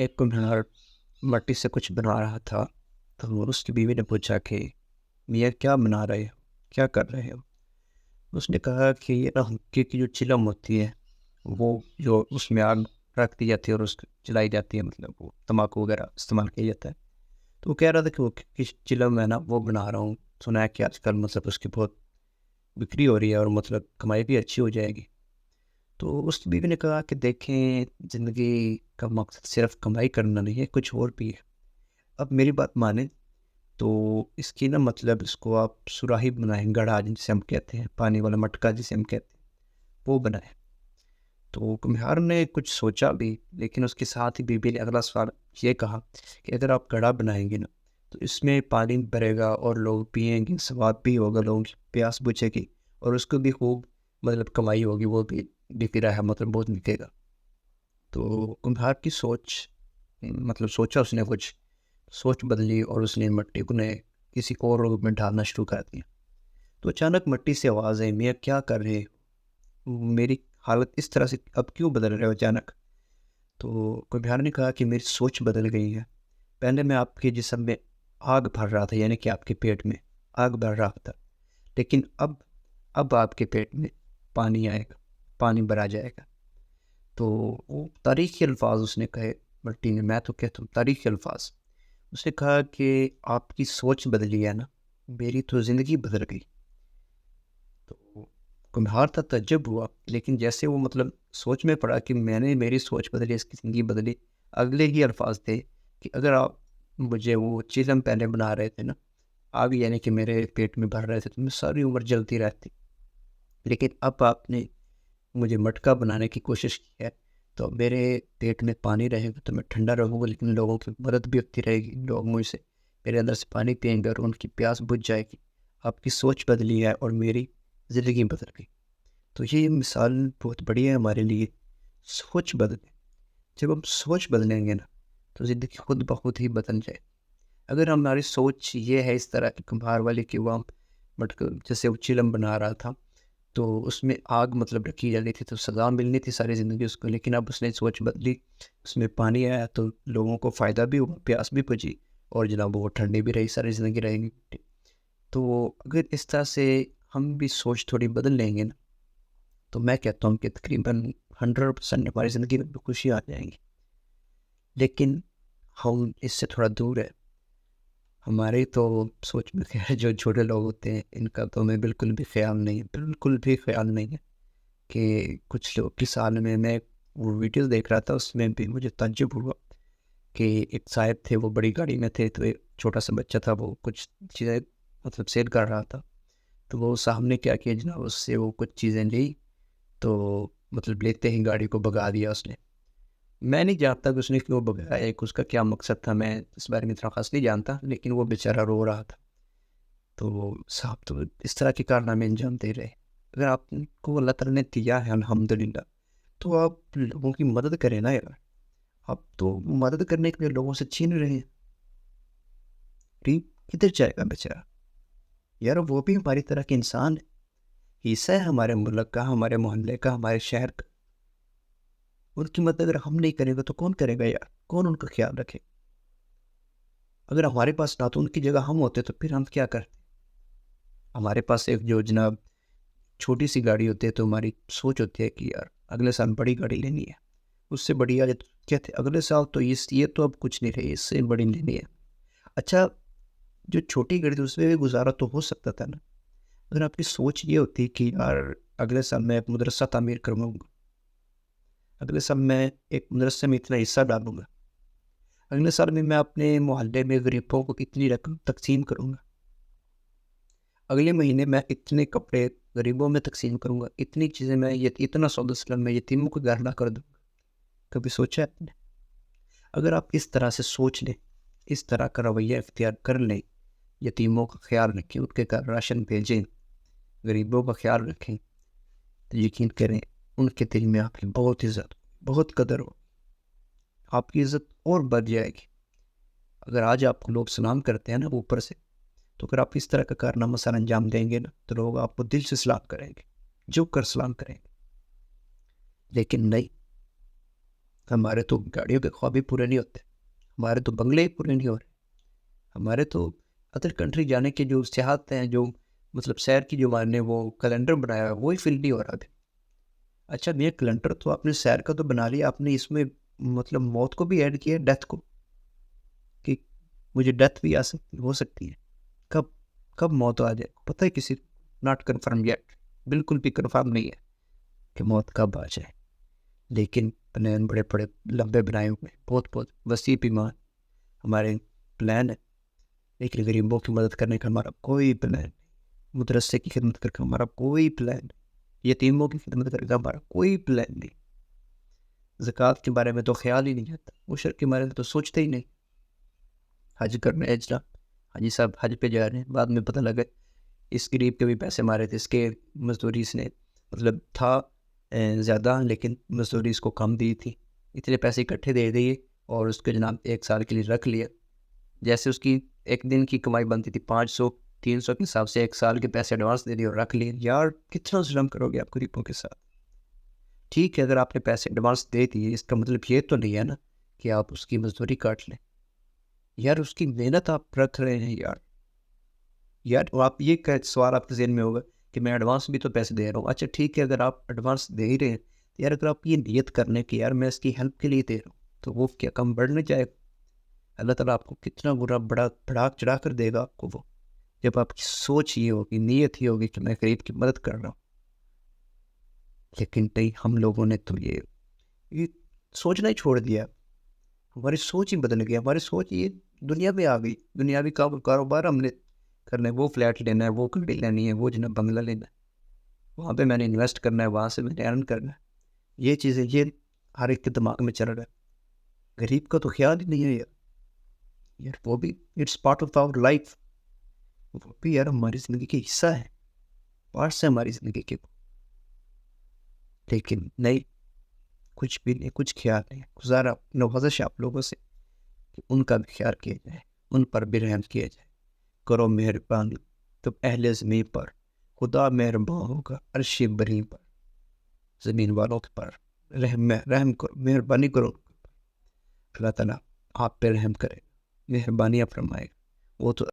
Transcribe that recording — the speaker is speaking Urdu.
ایک کمہار مٹی سے کچھ بنا رہا تھا، تو اس کی بیوی نے پوچھا کہ میاں کیا بنا رہے ہو، کیا کر رہے ہو؟ اس نے کہا کہ یہ نا حقے کی جو چلم ہوتی ہے، وہ جو اس میں آگ رکھ دی جاتی ہے اور اس کو جلائی جاتی ہے، مطلب وہ تمباکو وغیرہ استعمال کیا جاتا ہے. تو وہ کہہ رہا تھا کہ وہ کی چلم ہے نا وہ بنا رہا ہوں. سنا ہے کہ آج کل مطلب اس کی بہت بکری ہو رہی ہے اور مطلب کمائی بھی اچھی ہو جائے گی. تو اس بیوی نے کہا کہ دیکھیں، زندگی کا مقصد صرف کمائی کرنا نہیں ہے، کچھ اور بھی ہے. اب میری بات مانیں تو اس کی نا مطلب اس کو آپ سراہی بنائیں، گڑھا جسے ہم کہتے ہیں، پانی والا مٹکا جسے ہم کہتے ہیں، وہ بنائیں. تو کمہار نے کچھ سوچا بھی، لیکن اس کے ساتھ ہی بیوی نے اگلا سوال یہ کہا کہ اگر آپ گڑھا بنائیں گے نا تو اس میں پانی بھرے گا اور لوگ پئیں گے، ثواب بھی ہوگا، لوگوں کی پیاس بجھے گی اور اس کو بھی خوب مطلب کمائی ہوگی، وہ بھی بک رہا ہے، مطلب بہت بکے گا. تو کمہار کی سوچ مطلب سوچا اس نے، کچھ سوچ بدلی اور اس نے مٹی کو نے کسی اور روپ میں ڈھالنا شروع کر دیا. تو اچانک مٹی سے آواز آئی، میاں کیا کر رہے ہو؟ میری حالت اس طرح سے اب کیوں بدل رہے ہو اچانک؟ تو کمہار نے کہا کہ میری سوچ بدل گئی ہے. پہلے میں آپ کے جسم میں آگ بھر رہا تھا، یعنی کہ آپ کے پیٹ میں آگ بھر رہا تھا، لیکن اب آپ کے پیٹ میں پانی آئے گا، پانی بھرا جائے گا. تو وہ تاریخی الفاظ اس نے کہے مٹی نے، میں تو کہتا ہوں تاریخی الفاظ. اس نے کہا کہ آپ کی سوچ بدلی ہے نا، میری تو زندگی بدل گئی. تو کمہار تھا، تعجب ہوا، لیکن جیسے وہ مطلب سوچ میں پڑا کہ میں نے میری سوچ بدلی، اس کی زندگی بدلی، اگلے ہی الفاظ تھے کہ اگر آپ مجھے وہ چیلم پہلے بنا رہے تھے نا، آگ یعنی کہ میرے پیٹ میں بھر رہے تھے، تو میں ساری عمر جلتی رہتی، لیکن اب آپ نے مجھے مٹکا بنانے کی کوشش کی ہے، تو میرے پیٹ میں پانی رہے گا تو میں ٹھنڈا رہوں گا، لیکن لوگوں کی مدد بھی ہوتی رہے گی، لوگ مجھ سے میرے اندر سے پانی پئیں گے اور ان کی پیاس بجھ جائے گی. آپ کی سوچ بدلی ہے اور میری زندگی بدل گئی. تو یہ مثال بہت بڑی ہے ہمارے لیے. سوچ بدلے، جب ہم سوچ بدلیں گے نا تو زندگی خود بخود ہی بدل جائے. اگر ہماری سوچ یہ ہے اس طرح کی کمبھار والی کہ وہ مٹکا جیسے وہ چلم بنا رہا تھا تو اس میں آگ مطلب رکھی جاتی تھی تو سزا ملنی تھی ساری زندگی اس کو، لیکن اب اس نے سوچ بدلی، اس میں پانی آیا تو لوگوں کو فائدہ بھی ہوا، پیاس بھی بجھی اور جناب وہ ٹھنڈی بھی رہی، ساری زندگی رہے گی. تو اگر اس طرح سے ہم بھی سوچ تھوڑی بدل لیں گے نا تو میں کہتا ہوں کہ تقریباً 100% ہماری زندگی میں خوشی آ جائیں گی. لیکن ہم اس سے تھوڑا دور ہے. ہماری تو سوچ میں خیر جو چھوٹے لوگ ہوتے ہیں ان کا تو ہمیں بالکل بھی خیال نہیں ہے، بالکل بھی خیال نہیں ہے کہ کچھ لوگ کی سال میں وہ ویڈیوز دیکھ رہا تھا، اس میں بھی مجھے تعجب ہوا کہ ایک صاحب تھے، وہ بڑی گاڑی میں تھے، تو ایک چھوٹا سا بچہ تھا، وہ کچھ چیزیں مطلب سیل کر رہا تھا. تو وہ صاحب نے کیا کیا جناب، اس سے وہ کچھ چیزیں لی تو مطلب لیتے ہی گاڑی کو بھگا دیا اس نے. میں نہیں جانتا کہ اس نے کیوں بھگایا، ایک اس کا کیا مقصد تھا، میں اس بارے میں اتنا خاص نہیں جانتا، لیکن وہ بیچارہ رو رہا تھا. تو صاحب تو اس طرح کے کارنامے انجام دے رہے. اگر آپ کو اللہ تعالیٰ نے دیا ہے الحمدللہ تو آپ لوگوں کی مدد کریں نا یار. آپ تو مدد کرنے کے لیے لوگوں سے چھین رہے ہیں. غریب کدھر جائے گا بیچارہ یار؟ وہ بھی ہماری طرح کے انسان ہے، حصہ ہے ہمارے ملک کا، ہمارے محلے کا، ہمارے شہر کا. ان کی مدد اگر ہم نہیں کریں گے تو کون کرے گا یار؟ کون ان کا خیال رکھے؟ اگر ہمارے پاس نہ تو ان کی جگہ ہم ہوتے تو پھر ہم کیا کرتے؟ ہمارے پاس ایک جو جناب چھوٹی سی گاڑی ہوتی ہے تو ہماری سوچ ہوتی ہے کہ یار اگلے سال بڑی گاڑی لینی ہے، اس سے بڑی آج کہتے اگلے سال تو یہ تو اب کچھ نہیں رہی، اس سے بڑی لینی ہے. اچھا، جو چھوٹی گاڑی تھی اس میں بھی گزارا تو ہو سکتا تھا نا. اگر آپ کی سوچ یہ ہوتی کہ یار اگلے سال میں ایک مدرسہ تعمیر کروں گا، اگلے سال میں ایک مدرسے میں اتنا حصہ ڈالوں گا، اگلے سال میں اپنے محلے میں غریبوں کو اتنی رقم تقسیم کروں گا، اگلے مہینے میں اتنے کپڑے غریبوں میں تقسیم کروں گا، اتنی چیزیں میں اتنا سودا سلم میں یتیموں کو گھر نہ کر دوں گا. کبھی سوچا ہے آپ نے؟ اگر آپ اس طرح سے سوچ لیں، اس طرح کا رویہ اختیار کر لیں، یتیموں کا خیال رکھیں، ان کے گھر راشن بھیجیں، غریبوں کا خیال رکھیں، تو یقین کریں ان کے دل میں آپ کی بہت عزت، بہت قدر ہو، آپ کی عزت اور بڑھ جائے گی. اگر آج آپ کو لوگ سلام کرتے ہیں نا اوپر سے، تو اگر آپ اس طرح کا کارنامہ سر انجام دیں گے نا تو لوگ آپ کو دل سے سلام کریں گے، جھک کر سلام کریں گے. لیکن نہیں، ہمارے تو گاڑیوں کے خواب بھی پورے نہیں ہوتے، ہمارے تو بنگلے ہی پورے نہیں ہو رہے، ہمارے تو ادر کنٹری جانے کے جو سیاحت ہیں، جو مطلب سیر کی جو ہمارے نے وہ کیلنڈر بنایا ہے وہی فل نہیں ہو رہا ابھی۔ اچھا یہ کیلنڈر تو آپ نے سیر کا تو بنا لیا، آپ نے اس میں مطلب موت کو بھی ایڈ کیا، ڈیتھ کو، کہ مجھے ڈیتھ بھی آ سکتی ہو سکتی ہے، کب کب موت آ جائے پتہ ہے کسی، ناٹ کنفرم یٹ، بالکل بھی کنفرم نہیں ہے کہ موت کب آ جائے، لیکن پلان بڑے بڑے لمبے بنائے ہوئے ہیں، بہت بہت وسیع پیمان ہمارے پلان ہے، لیکن غریبوں کی مدد کرنے کا ہمارا کوئی پلان نہیں، مدرسے کی خدمت کرنے کا ہمارا کوئی پلان نہیں، یتیموں کی خدمت کرنے کا ہمارا کوئی پلان نہیں، زکوٰۃ کے بارے میں تو خیال ہی نہیں آتا، عشر کے بارے میں تو سوچتے ہی نہیں، حج کرنے جناب حاجی صاحب حج پہ جا رہے ہیں، بعد میں پتہ لگا اس غریب کے بھی پیسے مارے تھے، اس کے مزدوری اس نے مطلب تھا زیادہ، لیکن مزدوری اس کو کم دی تھی، اتنے پیسے اکٹھے دے دیے اور اس کو جناب 1 سال کے لیے رکھ لیا، جیسے اس کی ایک دن کی کمائی بنتی تھی 500 300 کے حساب سے 1 سال کے پیسے ایڈوانس دے دیے اور رکھ لیے۔ یار کتنا ظلم کرو گے آپ غریبوں کے ساتھ؟ ٹھیک ہے اگر آپ نے پیسے ایڈوانس دے دیے، اس کا مطلب یہ تو نہیں ہے نا کہ آپ اس کی مزدوری کاٹ لیں، یار اس کی محنت آپ رکھ رہے ہیں یار آپ یہ سوال آپ کے ذہن میں ہوگا کہ میں ایڈوانس بھی تو پیسے دے رہا ہوں، اچھا ٹھیک ہے اگر آپ ایڈوانس دے ہی رہے ہیں تو یار اگر آپ یہ نیت کرنے کہ یار میں اس کی ہیلپ کے لیے دے رہا ہوں تو وہ کیا کم بڑھنے جائے گا؟ اللہ تعالیٰ آپ کو کتنا برا بڑھا چڑھا کر دے گا آپ کو، وہ جب آپ کی سوچ یہ ہوگی، نیت ہی ہوگی کہ میں غریب کی مدد کر رہا ہوں، لیکن نہیں، ہم لوگوں نے تو یہ سوچنا ہی چھوڑ دیا، ہماری سوچ ہی بدل گئی، ہماری سوچ یہ دنیا میں آ گئی، دنیاوی کاروبار ہم نے کرنا ہے، وہ فلیٹ لینا ہے، وہ گاڑی لینی ہے، وہ جناب بنگلہ لینا ہے، وہاں پہ میں نے انویسٹ کرنا ہے، وہاں سے میں نے ارن کرنا ہے، یہ چیزیں یہ ہر ایک کے دماغ میں چل رہا ہے، غریب کا تو خیال ہی نہیں ہے یار وہ بھی it's part of our life, وہ بھی یار ہماری زندگی کا حصہ ہے، پارٹس ہے ہماری زندگی کے، لیکن نہیں، کچھ بھی نہیں، کچھ خیال نہیں، گزارا نوازش آپ لوگوں سے کہ ان کا بھی خیال کیا جائے، ان پر بھی رحم کیا جائے، کرو مہربانی تم اہل زمین پر، خدا مہربان ہوگا عرش بری پر، زمین والوں کے پر رحم کرو، مہربانی کرو، اللہ تعالیٰ آپ پہ رحم کرے، مہربانیاں فرمائے، وہ تو